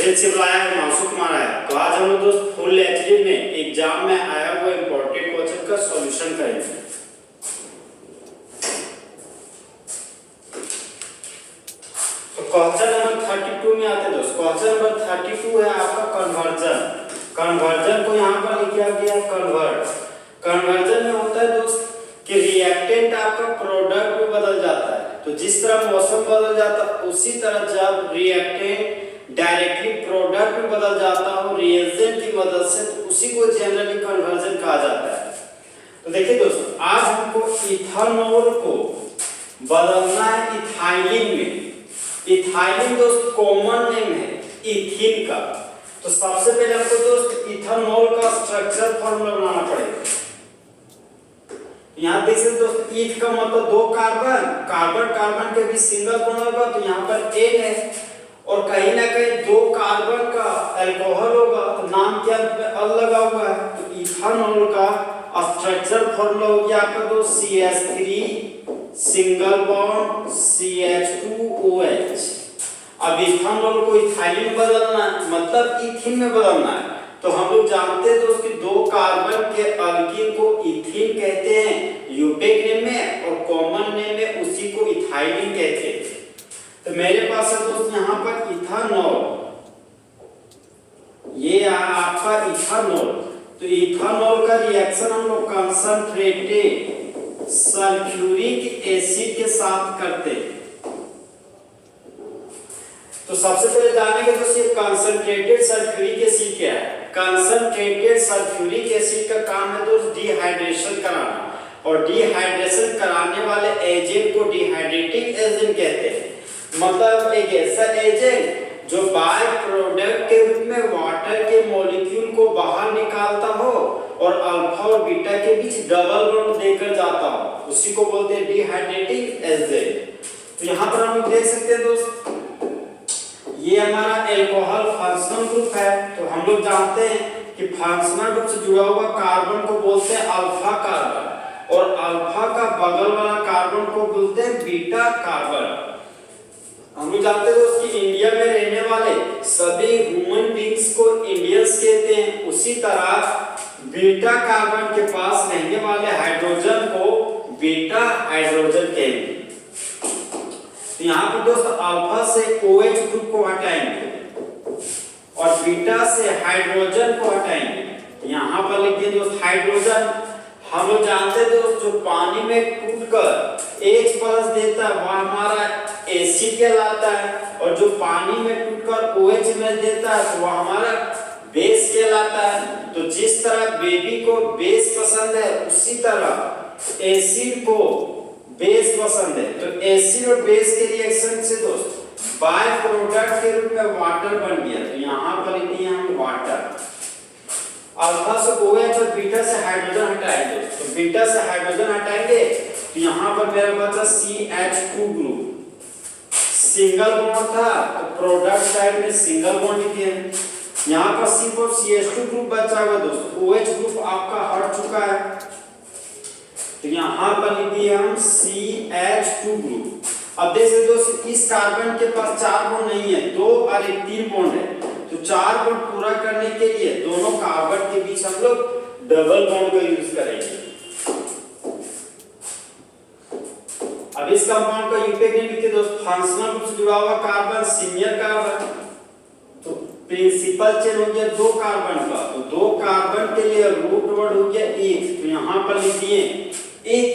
Question से बुलाया है मासूम कुमार आया। तो आज हम लोग दोस्त फुल एचडी में एग्जाम में आया हुआ इंपॉर्टेंट क्वेश्चन का सॉल्यूशन करेंगे। तो क्वेश्चन नंबर 32 में आते दोस्त। क्वेश्चन नंबर 32 है आपका कन्वर्जन। कन्वर्जन को यहाँ पर लिखा गया कन्वर्ट। कन्वर्जन में होता है दोस्त कि रिएक्टेंट आपका प्रोडक्ट में बदल जाता है। तो जिस तरह मौसम बदल जाता है उसी तरह जब रिएक्टेंट डायरेक्टली प्रोडक्ट में बदल जाता हो रिएजेंट की मदद से, तो उसी को जनरली कन्वर्जन कहा जाता है। तो देखिए दोस्तों, आज हमको इथेनॉल को बदलना है इथाइलिन में। इथाइलिन दोस्त कॉमन नेम है इथिन का। तो सबसे पहले हमको दोस्त इथेनॉल का स्ट्रक्चर फॉर्मूला बनाना पड़ेगा। यहाँ देख सकते दोस्त, ईथ का मतलब दो कार्बन, कार्बन कार्बन के बीच सिंगल बॉन्ड होगा तो यहाँ पर एन है, और कहीं ना कहीं दो कार्बन का अल्कोहल होगा तो नाम क्या अल लगा हुआ है। तो इथेनॉल का स्ट्रक्चर फॉर्मूला हो गया आपका दोस्त CH3 सिंगल बॉन्ड CH2OH। अब इथेनॉल को इथाइलिन बदलना है, मतलब इथिन में बदलना है। तो हम लोग जानते हैं दोस्त कि दो कार्बन के अल्कीन को इथिन कहते हैं यूपेक नेम में, और कॉमन नेम में उसी को इथाइलिन कहते हैं। तो मेरे पास है दोस्त यहाँ पर इथेनॉल, ये आपका इथेनॉल। तो इथेनॉल का रिएक्शन हम लोग कंसंट्रेटेड सल्फ्यूरिक एसिड के साथ करते हैं। तो सबसे पहले जानेंगे दोस्त ये कंसंट्रेटेड सल्फ्यूरिक एसिड क्या है। कंसंट्रेटेड सल्फ्यूरिक एसिड का काम है दोस्त डिहाइड्रेशन कराना, और डिहाइड्रेशन कराने वाले एजेंट को डिहाइड्रेटिंग एजेंट कहते हैं। मतलब एक ऐसा एजेंट जो बाय प्रोडक्ट के रूप में वाटर के मॉलिक्यूल को बाहर निकालता हो और अल्फा और बीटा के बीच डबल बॉन्ड देकर जाता हो, उसी को बोलते हैं डिहाइड्रेटिंग एजेंट। तो यहाँ पर हम देख सकते हैं दोस्त, ये हमारा अल्कोहल फंक्शनल ग्रुप है। तो हम लोग जानते हैं कि फंक्शनल ग्रुप से जुड़ा हुआ कार्बन को बोलते हैं अल्फा कार्बन, और अल्फा का बगल वाला कार्बन को बोलते हैं बीटा कार्बन। हम लोग जानते हैं दोस्त कि इंडिया में रहने वाले सभी ह्यूमन बींग्स को इंडियंस कहते हैं। उसी तरह बीटा कार्बन के पास रहने वाले हाइड्रोजन को बीटा हाइड्रोजन कहेंगे। तो यहाँ पर दोस्त अल्फा से OH ग्रुप को हटाएंगे और बीटा से हाइड्रोजन को हटाएंगे। यहाँ पर लिख दिए दोस्त हाइड्रोजन। हम लोग जानते हैं दोस्त जो पानी में टूटकर H+ देता है वह हमारा एसिड कहलाता है, और जो पानी में टूटकर OH में देता है तो वह हमारा बेस कहलाता है। तो जिस तरह बेबी को बेस पसंद है उसी तरह एसिड को बेस पसंद है। तो एसिड और बेस के रिएक्शन से दोस्त बाय प्रोडक्ट के रूप में वाटर बन गया। तो यहाँ पर लिख दिया हम वाटर। अल्फा से OH और बीटा से हाइड्रोजन हटाएंगे। तो बीटा से हाइड्रोजन हटाएंगे तो यहाँ पर मेरा बचा CH2 ग्रुप। सिंगल बॉन्ड था तो प्रोडक्ट साइड में सिंगल बॉन्ड लिख दिया। यहाँ पर सिर्फ CH2 ग्रुप बचा हुआ दोस्त, OH ग्रुप आपका हट चुका है। तो यहाँ पर लिख दिए हम CH2 ग्रुप। अब देख सकते दोस्त इस कार्बन के पास 4 बॉन्ड नहीं है, 2 और 1 3 बॉन्ड है। तो 4 बॉन्ड पूरा करने के लिए दोनों कार्बन के बीच हम लोग डबल बॉन्ड का यूज करेंगे। अब इस कंपाउंड का यूपेक नेम लिखते दोस्त, फंक्शनल ग्रुप से जुड़ा हुआ कार्बन सिमियर कार्बन। तो प्रिंसिपल चेन हो गया 2 कार्बन का, तो 2 कार्बन के लिए रूट वर्ड हो गया एक। तो यहाँ पर लिख दिए एक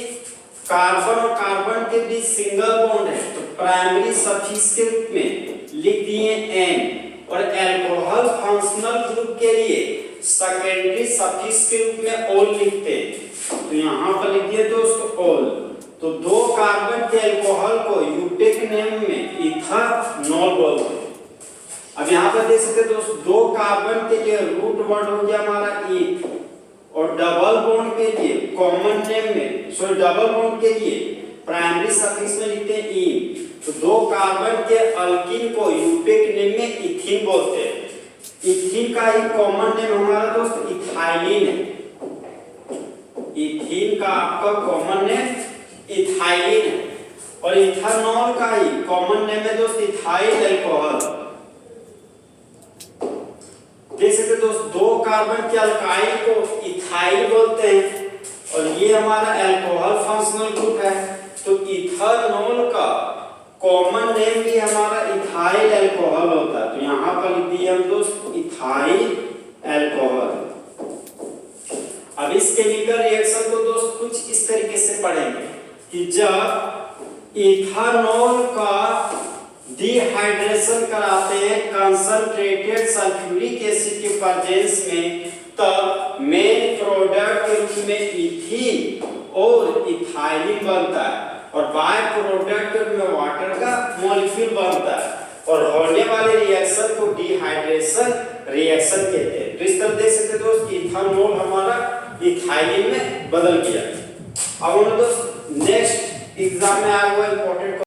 कार्बन और कार्बन के बीच सिंगल बॉन्ड है तो प्राइमरी सफिक्स के रूप में लिख दिए N, और अल्कोहल फंक्शनल ग्रुप के लिए सेकेंडरी सफिक्स के रूप में ओल लिखते हैं। तो यहाँ पर लिख दिए दोस्त ओल। तो 2 कार्बन के अल्कोहल को यूपेक नेम में इथेनॉल बोलते हैं। अब यहाँ पर देख सकते दोस्त 2 कार्बन के लिए रूट वर्ड हो गया हमारा ईथ, और डबल बॉन्ड के लिए कॉमन नेम में डबल बॉन्ड के लिए प्राइमरी सफिक्स में लिखते हैं ई। तो 2 कार्बन के अल्कीन को यूपेक नेम में इथिन बोलते हैं। इथिन का ही कॉमन नेम हमारा दोस्त इथाइलिन है। इथिन का आपका कॉमन नेम इथाइलिन है, और इथेनॉल का ही कॉमन नेम है दोस्त इथाइल अल्कोहल। देख सकते दोस्त, 2 कार्बन के अल्काइल को इथाइल बोलते हैं और ये हमारा अल्कोहल फंक्शनल ग्रुप है। तो इथानॉल का कॉमन नेम भी हमारा इथाइल अल्कोहल होता है। तो यहाँ पर लिख दिए हम दोस्त इथाइल अल्कोहल। अब इस केमिकल रिएक्शन को दोस्त कुछ इस तरीके से पढ़ेंगे कि जब इथानॉल का डिहाइड्रेशन कराते हैं कंसंट्रेटेड सल्फ्यूरिक एसिड के प्रेजेंस में, तब मेन प्रोडक्ट के रूप में इथीन और इथाइलिन बनता है और बाय प्रोडक्ट के रूप में वाटर का मॉलिक्यूल बनता है और होने वाले रिएक्शन को डिहाइड्रेशन रिएक्शन कहते हैं। तो इस तरह देख सकते हैं दोस्त, इथानॉल हमारा इथाइलिन में बदल गया। अब हम दोस्त नेक्स्ट एग्जाम में आया हुआ इंपॉर्टेंट